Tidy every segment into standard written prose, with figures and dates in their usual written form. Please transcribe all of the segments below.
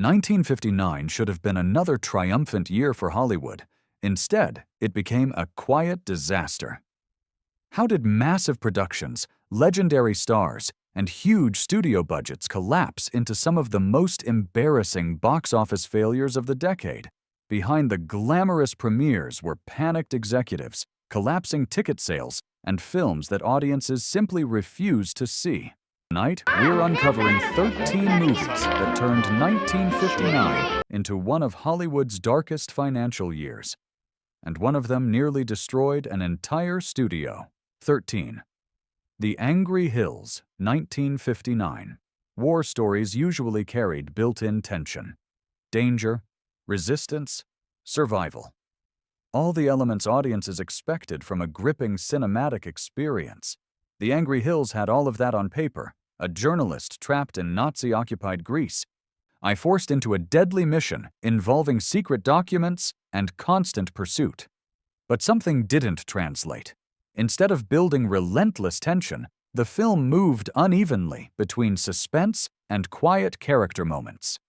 1959 should have been another triumphant year for Hollywood. Instead, it became a quiet disaster. How did massive productions, legendary stars, and huge studio budgets collapse into some of the most embarrassing box office failures of the decade? Behind the glamorous premieres were panicked executives, collapsing ticket sales, and films that audiences simply refused to see. Tonight, we're uncovering 13 movies that turned 1959 into one of Hollywood's darkest financial years. And one of them nearly destroyed an entire studio. 13. The Angry Hills, 1959. War stories usually carried built-in tension. Danger, resistance, survival. All the elements audiences expected from a gripping cinematic experience. The Angry Hills had all of that on paper. A journalist trapped in Nazi-occupied Greece. I forced into a deadly mission involving secret documents and constant pursuit. But something didn't translate. Instead of building relentless tension, the film moved unevenly between suspense and quiet character moments.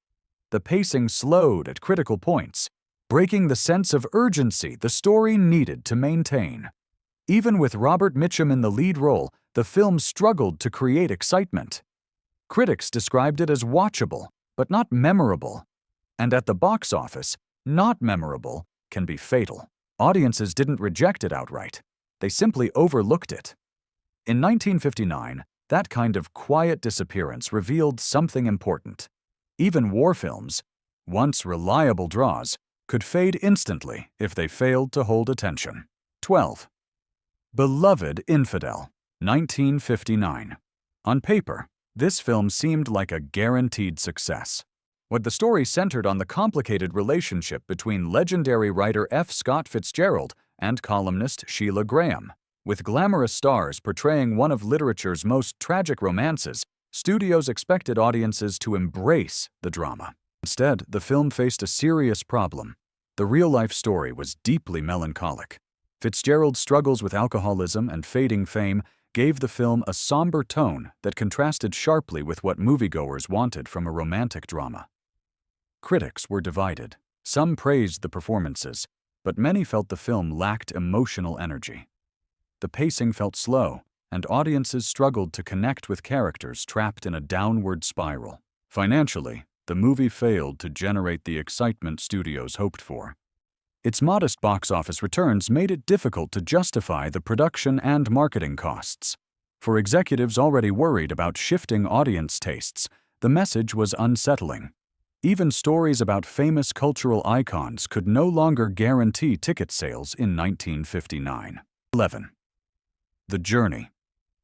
The pacing slowed at critical points, breaking the sense of urgency the story needed to maintain. Even with Robert Mitchum in the lead role, the film struggled to create excitement. Critics described it as watchable, but not memorable. And at the box office, not memorable can be fatal. Audiences didn't reject it outright. They simply overlooked it. In 1959, that kind of quiet disappearance revealed something important. Even war films, once reliable draws, could fade instantly if they failed to hold attention. 12. Beloved Infidel, 1959. On paper, this film seemed like a guaranteed success. The story centered on the complicated relationship between legendary writer F. Scott Fitzgerald and columnist Sheila Graham. With glamorous stars portraying one of literature's most tragic romances, studios expected audiences to embrace the drama. Instead, the film faced a serious problem. The real-life story was deeply melancholic. Fitzgerald's struggles with alcoholism and fading fame gave the film a somber tone that contrasted sharply with what moviegoers wanted from a romantic drama. Critics were divided. Some praised the performances, but many felt the film lacked emotional energy. The pacing felt slow, and audiences struggled to connect with characters trapped in a downward spiral. Financially, the movie failed to generate the excitement studios hoped for. Its modest box office returns made it difficult to justify the production and marketing costs. For executives already worried about shifting audience tastes, the message was unsettling. Even stories about famous cultural icons could no longer guarantee ticket sales in 1959. 11. The Journey,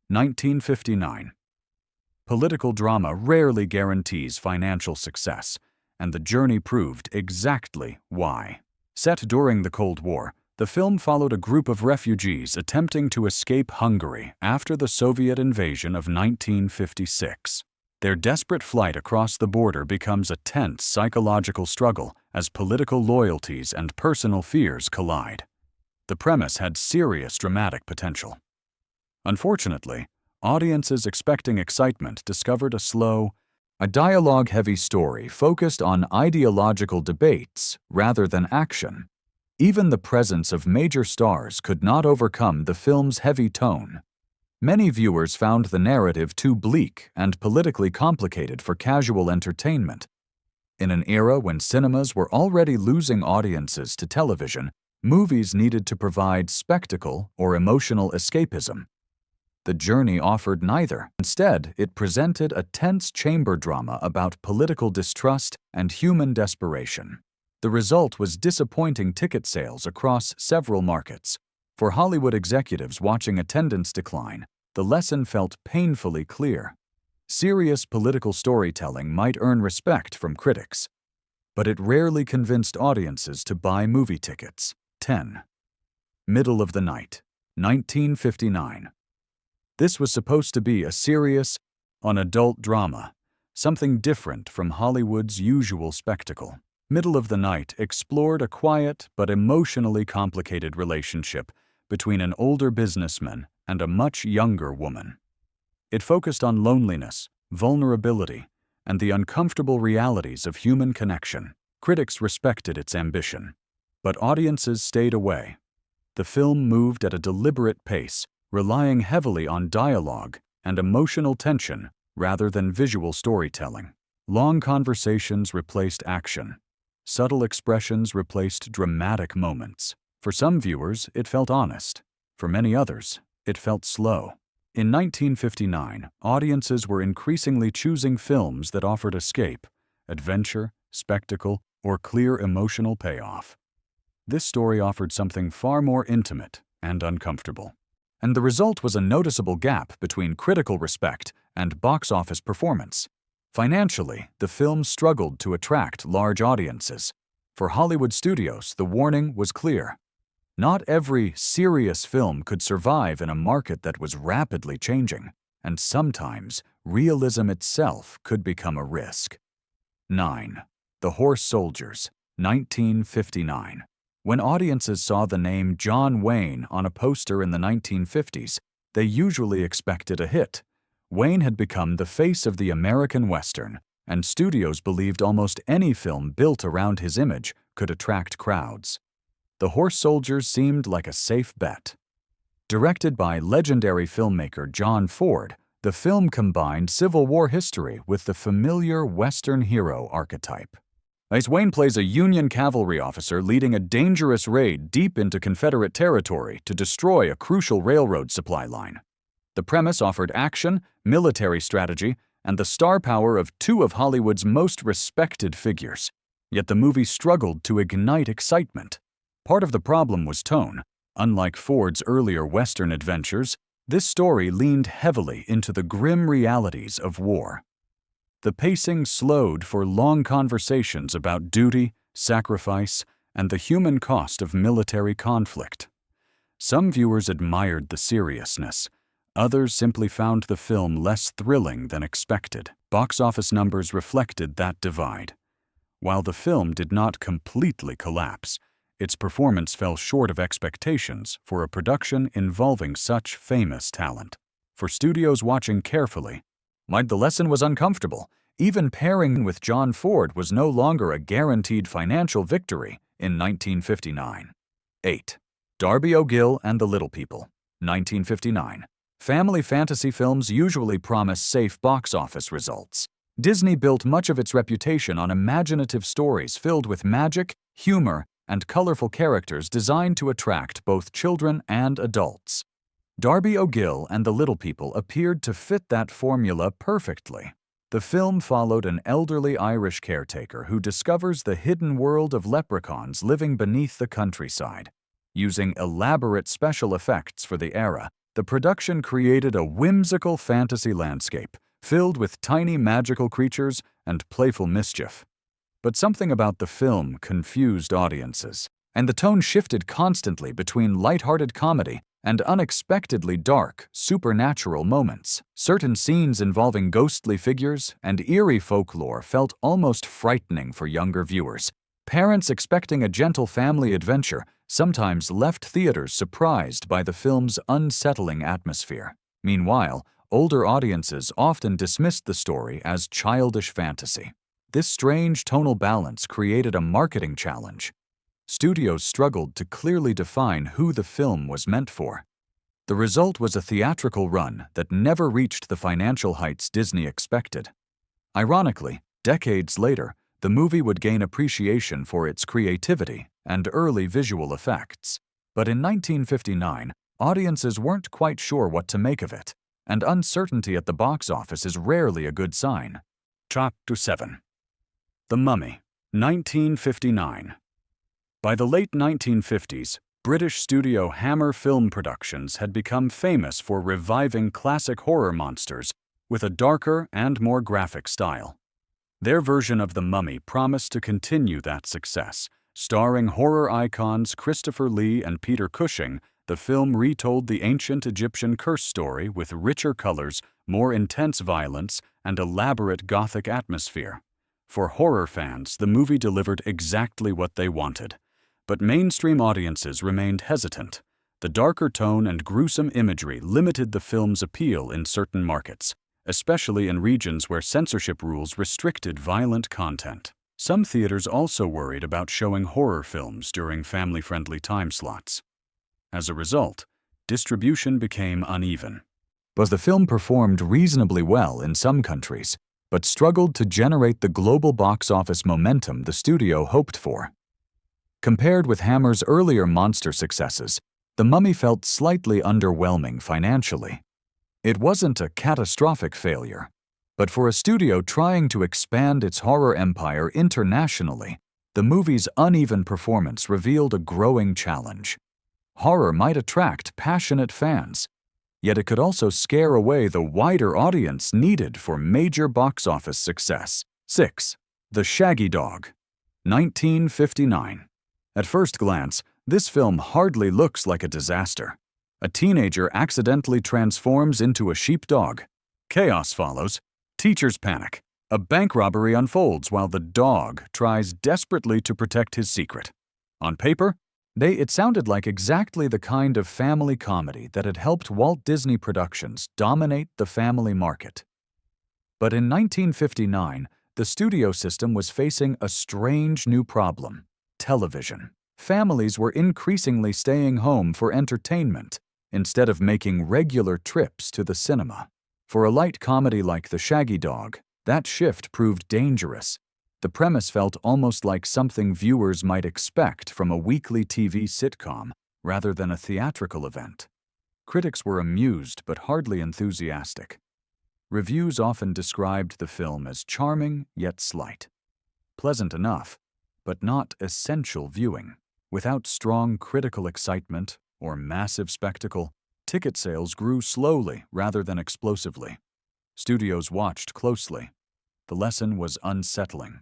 1959. Political drama rarely guarantees financial success, and The Journey proved exactly why. Set during the Cold War, the film followed a group of refugees attempting to escape Hungary after the Soviet invasion of 1956. Their desperate flight across the border becomes a tense psychological struggle as political loyalties and personal fears collide. The premise had serious dramatic potential. Unfortunately, audiences expecting excitement discovered a dialogue-heavy story focused on ideological debates rather than action. Even the presence of major stars could not overcome the film's heavy tone. Many viewers found the narrative too bleak and politically complicated for casual entertainment. In an era when cinemas were already losing audiences to television, movies needed to provide spectacle or emotional escapism. The Journey offered neither. Instead, it presented a tense chamber drama about political distrust and human desperation. The result was disappointing ticket sales across several markets. For Hollywood executives watching attendance decline, the lesson felt painfully clear. Serious political storytelling might earn respect from critics, but it rarely convinced audiences to buy movie tickets. 10. Middle of the Night, 1959. This was supposed to be a serious, adult drama, something different from Hollywood's usual spectacle. Middle of the Night explored a quiet but emotionally complicated relationship between an older businessman and a much younger woman. It focused on loneliness, vulnerability, and the uncomfortable realities of human connection. Critics respected its ambition, but audiences stayed away. The film moved at a deliberate pace, relying heavily on dialogue and emotional tension rather than visual storytelling. Long conversations replaced action. Subtle expressions replaced dramatic moments. For some viewers, it felt honest. For many others, it felt slow. In 1959, audiences were increasingly choosing films that offered escape, adventure, spectacle, or clear emotional payoff. This story offered something far more intimate and uncomfortable. And the result was a noticeable gap between critical respect and box office performance. Financially, the film struggled to attract large audiences. For Hollywood studios, the warning was clear. Not every serious film could survive in a market that was rapidly changing, and sometimes realism itself could become a risk. 9. The Horse Soldiers, 1959. When audiences saw the name John Wayne on a poster in the 1950s, they usually expected a hit. Wayne had become the face of the American Western, and studios believed almost any film built around his image could attract crowds. The Horse Soldiers seemed like a safe bet. Directed by legendary filmmaker John Ford, the film combined Civil War history with the familiar Western hero archetype. Wayne plays a Union cavalry officer leading a dangerous raid deep into Confederate territory to destroy a crucial railroad supply line. The premise offered action, military strategy, and the star power of two of Hollywood's most respected figures. Yet the movie struggled to ignite excitement. Part of the problem was tone. Unlike Ford's earlier Western adventures, this story leaned heavily into the grim realities of war. The pacing slowed for long conversations about duty, sacrifice, and the human cost of military conflict. Some viewers admired the seriousness. Others simply found the film less thrilling than expected. Box office numbers reflected that divide. While the film did not completely collapse, its performance fell short of expectations for a production involving such famous talent. For studios watching carefully, the lesson was uncomfortable. Even pairing with John Ford was no longer a guaranteed financial victory in 1959. 8. Darby O'Gill and the Little People, 1959. Family fantasy films usually promise safe box office results. Disney built much of its reputation on imaginative stories filled with magic, humor, and colorful characters designed to attract both children and adults. Darby O'Gill and the Little People appeared to fit that formula perfectly. The film followed an elderly Irish caretaker who discovers the hidden world of leprechauns living beneath the countryside. Using elaborate special effects for the era, the production created a whimsical fantasy landscape filled with tiny magical creatures and playful mischief. But something about the film confused audiences, and the tone shifted constantly between lighthearted comedy and unexpectedly dark, supernatural moments. Certain scenes involving ghostly figures and eerie folklore felt almost frightening for younger viewers. Parents expecting a gentle family adventure sometimes left theaters surprised by the film's unsettling atmosphere. Meanwhile, older audiences often dismissed the story as childish fantasy. This strange tonal balance created a marketing challenge. Studios struggled to clearly define who the film was meant for. The result was a theatrical run that never reached the financial heights Disney expected. Ironically, decades later, the movie would gain appreciation for its creativity and early visual effects. But in 1959, audiences weren't quite sure what to make of it, and uncertainty at the box office is rarely a good sign. Chapter 7. The Mummy, 1959. By the late 1950s, British studio Hammer Film Productions had become famous for reviving classic horror monsters with a darker and more graphic style. Their version of The Mummy promised to continue that success. Starring horror icons Christopher Lee and Peter Cushing, the film retold the ancient Egyptian curse story with richer colors, more intense violence, and elaborate Gothic atmosphere. For horror fans, the movie delivered exactly what they wanted. But mainstream audiences remained hesitant. The darker tone and gruesome imagery limited the film's appeal in certain markets, especially in regions where censorship rules restricted violent content. Some theaters also worried about showing horror films during family-friendly time slots. As a result, distribution became uneven. But the film performed reasonably well in some countries, but struggled to generate the global box office momentum the studio hoped for. Compared with Hammer's earlier monster successes, The Mummy felt slightly underwhelming financially. It wasn't a catastrophic failure, but for a studio trying to expand its horror empire internationally, the movie's uneven performance revealed a growing challenge. Horror might attract passionate fans, yet it could also scare away the wider audience needed for major box office success. 6. The Shaggy Dog, 1959. At first glance, this film hardly looks like a disaster. A teenager accidentally transforms into a sheepdog. Chaos follows. Teachers panic. A bank robbery unfolds while the dog tries desperately to protect his secret. On paper, it sounded like exactly the kind of family comedy that had helped Walt Disney Productions dominate the family market. But in 1959, the studio system was facing a strange new problem: television. Families were increasingly staying home for entertainment instead of making regular trips to the cinema. For a light comedy like The Shaggy Dog, that shift proved dangerous. The premise felt almost like something viewers might expect from a weekly TV sitcom rather than a theatrical event. Critics were amused but hardly enthusiastic. Reviews often described the film as charming yet slight. Pleasant enough, but not essential viewing. Without strong critical excitement or massive spectacle, ticket sales grew slowly rather than explosively. Studios watched closely. The lesson was unsettling.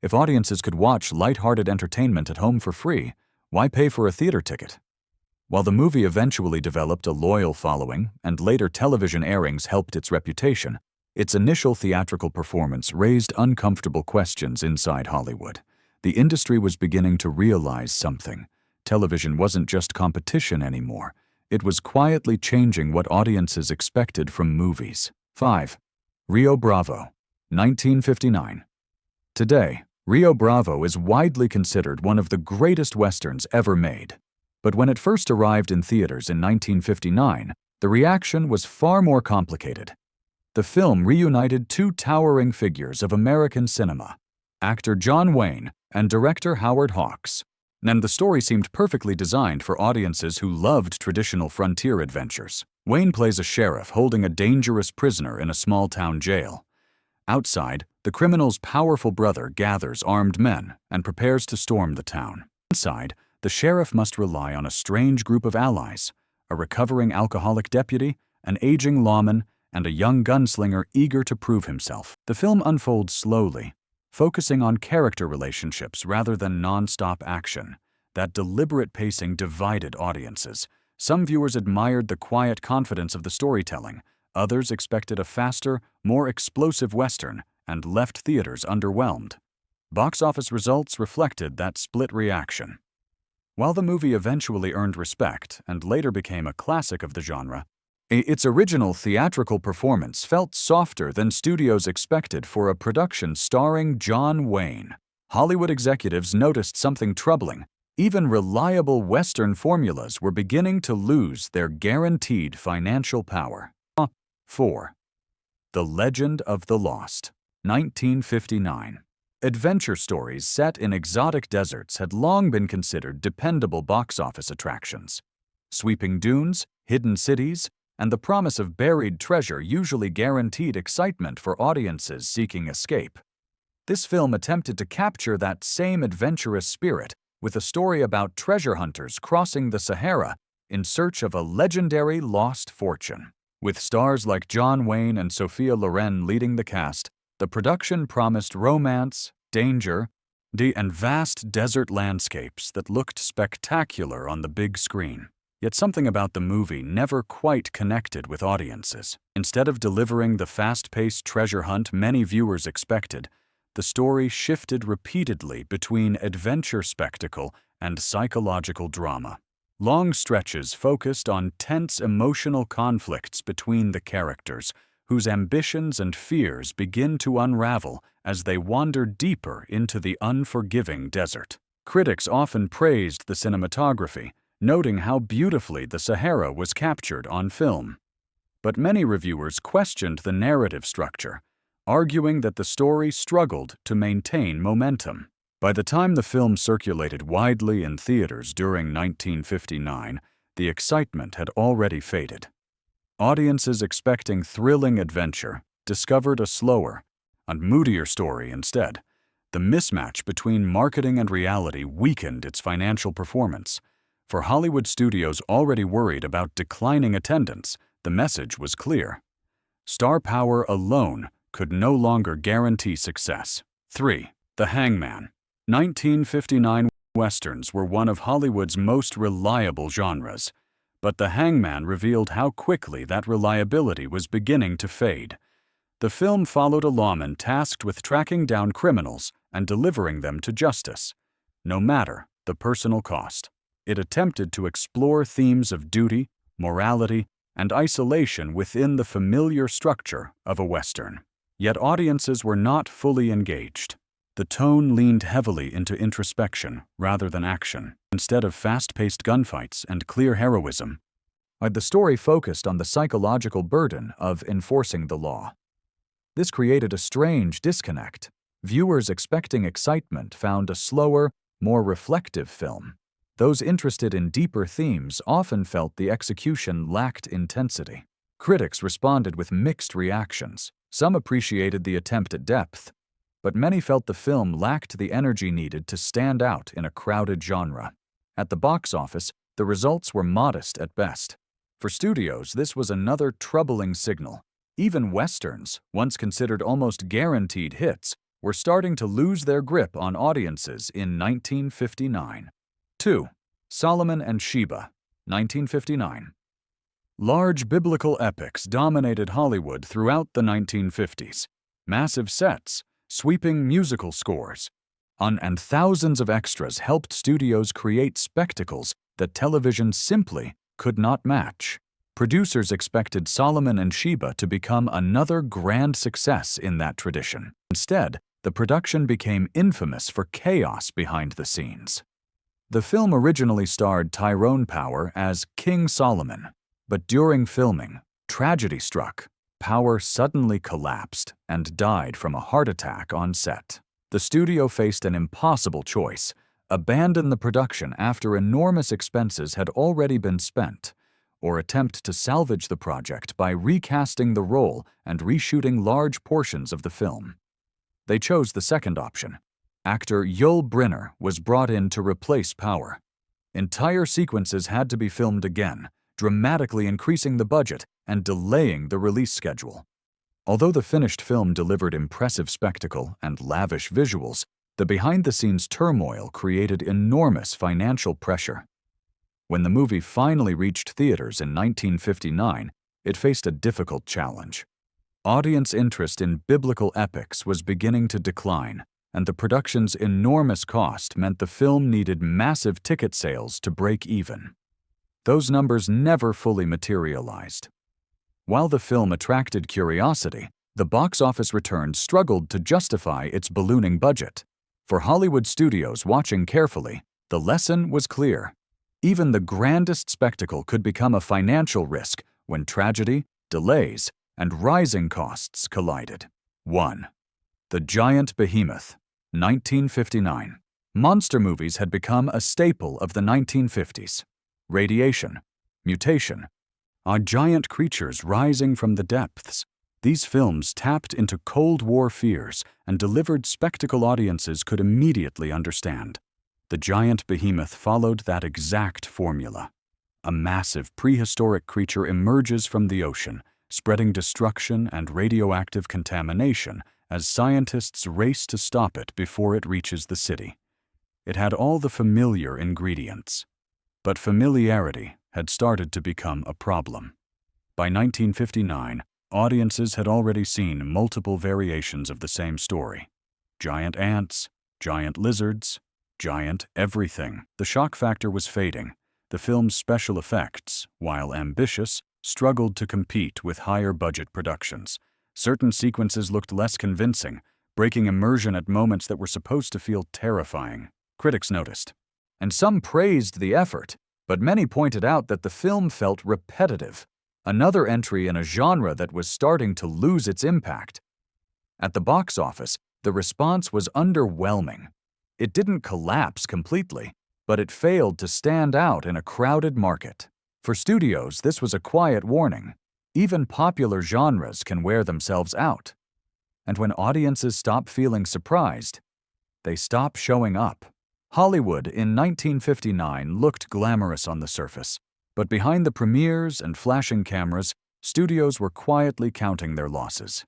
If audiences could watch light-hearted entertainment at home for free, why pay for a theater ticket? While the movie eventually developed a loyal following and later television airings helped its reputation, its initial theatrical performance raised uncomfortable questions inside Hollywood. The industry was beginning to realize something. Television wasn't just competition anymore. It was quietly changing what audiences expected from movies. 5. Rio Bravo, 1959. Today, Rio Bravo is widely considered one of the greatest westerns ever made. But when it first arrived in theaters in 1959, the reaction was far more complicated. The film reunited two towering figures of American cinema, actor John Wayne and director Howard Hawks. And the story seemed perfectly designed for audiences who loved traditional frontier adventures. Wayne plays a sheriff holding a dangerous prisoner in a small-town jail. Outside, the criminal's powerful brother gathers armed men and prepares to storm the town. Inside, the sheriff must rely on a strange group of allies: a recovering alcoholic deputy, an aging lawman, and a young gunslinger eager to prove himself. The film unfolds slowly, focusing on character relationships rather than non-stop action. That deliberate pacing divided audiences. Some viewers admired the quiet confidence of the storytelling. Others expected a faster, more explosive western and left theaters underwhelmed. Box office results reflected that split reaction. While the movie eventually earned respect and later became a classic of the genre, its original theatrical performance felt softer than studios expected for a production starring John Wayne. Hollywood executives noticed something troubling. Even reliable Western formulas were beginning to lose their guaranteed financial power. 4. The Legend of the Lost, 1959. Adventure stories set in exotic deserts had long been considered dependable box office attractions. Sweeping dunes, hidden cities, and the promise of buried treasure usually guaranteed excitement for audiences seeking escape. This film attempted to capture that same adventurous spirit with a story about treasure hunters crossing the Sahara in search of a legendary lost fortune. With stars like John Wayne and Sophia Loren leading the cast, the production promised romance, danger, and vast desert landscapes that looked spectacular on the big screen. Yet something about the movie never quite connected with audiences. Instead of delivering the fast-paced treasure hunt many viewers expected, the story shifted repeatedly between adventure spectacle and psychological drama. Long stretches focused on tense emotional conflicts between the characters, whose ambitions and fears begin to unravel as they wander deeper into the unforgiving desert. Critics often praised the cinematography, noting how beautifully the Sahara was captured on film. But many reviewers questioned the narrative structure, arguing that the story struggled to maintain momentum. By the time the film circulated widely in theaters during 1959, the excitement had already faded. Audiences expecting thrilling adventure discovered a slower and moodier story instead. The mismatch between marketing and reality weakened its financial performance. For Hollywood studios already worried about declining attendance, the message was clear. Star power alone could no longer guarantee success. 3. The Hangman. 1959 Westerns were one of Hollywood's most reliable genres, but The Hangman revealed how quickly that reliability was beginning to fade. The film followed a lawman tasked with tracking down criminals and delivering them to justice, no matter the personal cost. It attempted to explore themes of duty, morality, and isolation within the familiar structure of a Western. Yet audiences were not fully engaged. The tone leaned heavily into introspection rather than action. Instead of fast-paced gunfights and clear heroism, the story focused on the psychological burden of enforcing the law. This created a strange disconnect. Viewers expecting excitement found a slower, more reflective film. Those interested in deeper themes often felt the execution lacked intensity. Critics responded with mixed reactions. Some appreciated the attempt at depth, but many felt the film lacked the energy needed to stand out in a crowded genre. At the box office, the results were modest at best. For studios, this was another troubling signal. Even Westerns, once considered almost guaranteed hits, were starting to lose their grip on audiences in 1959. 2. Solomon and Sheba, 1959. Large biblical epics dominated Hollywood throughout the 1950s. Massive sets, sweeping musical scores, and thousands of extras helped studios create spectacles that television simply could not match. Producers expected Solomon and Sheba to become another grand success in that tradition. Instead, the production became infamous for chaos behind the scenes. The film originally starred Tyrone Power as King Solomon, but during filming, tragedy struck. Power suddenly collapsed and died from a heart attack on set. The studio faced an impossible choice: abandon the production after enormous expenses had already been spent, or attempt to salvage the project by recasting the role and reshooting large portions of the film. They chose the second option. Actor Yul Brynner was brought in to replace Power. Entire sequences had to be filmed again, dramatically increasing the budget and delaying the release schedule. Although the finished film delivered impressive spectacle and lavish visuals, the behind-the-scenes turmoil created enormous financial pressure. When the movie finally reached theaters in 1959, it faced a difficult challenge. Audience interest in biblical epics was beginning to decline, and the production's enormous cost meant the film needed massive ticket sales to break even. Those numbers never fully materialized. While the film attracted curiosity, the box office returns struggled to justify its ballooning budget. For Hollywood studios watching carefully, the lesson was clear. Even the grandest spectacle could become a financial risk when tragedy, delays, and rising costs collided. 1. The Giant Behemoth, 1959. Monster movies had become a staple of the 1950s. Radiation, mutation, giant creatures rising from the depths. These films tapped into Cold War fears and delivered spectacle audiences could immediately understand. The Giant Behemoth followed that exact formula. A massive prehistoric creature emerges from the ocean, spreading destruction and radioactive contamination as scientists race to stop it before it reaches the city. It had all the familiar ingredients. But familiarity had started to become a problem. By 1959, audiences had already seen multiple variations of the same story. Giant ants, giant lizards, giant everything. The shock factor was fading. The film's special effects, while ambitious, struggled to compete with higher budget productions. Certain sequences looked less convincing, breaking immersion at moments that were supposed to feel terrifying, critics noticed. And some praised the effort, but many pointed out that the film felt repetitive, another entry in a genre that was starting to lose its impact. At the box office, the response was underwhelming. It didn't collapse completely, but it failed to stand out in a crowded market. For studios, this was a quiet warning. Even popular genres can wear themselves out. And when audiences stop feeling surprised, they stop showing up. Hollywood in 1959 looked glamorous on the surface, but behind the premieres and flashing cameras, studios were quietly counting their losses.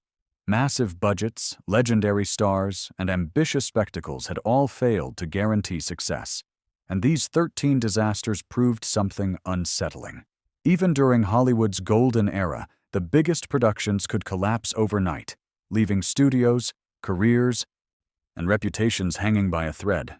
Massive budgets, legendary stars, and ambitious spectacles had all failed to guarantee success. And these 13 disasters proved something unsettling. Even during Hollywood's golden era, the biggest productions could collapse overnight, leaving studios, careers, and reputations hanging by a thread.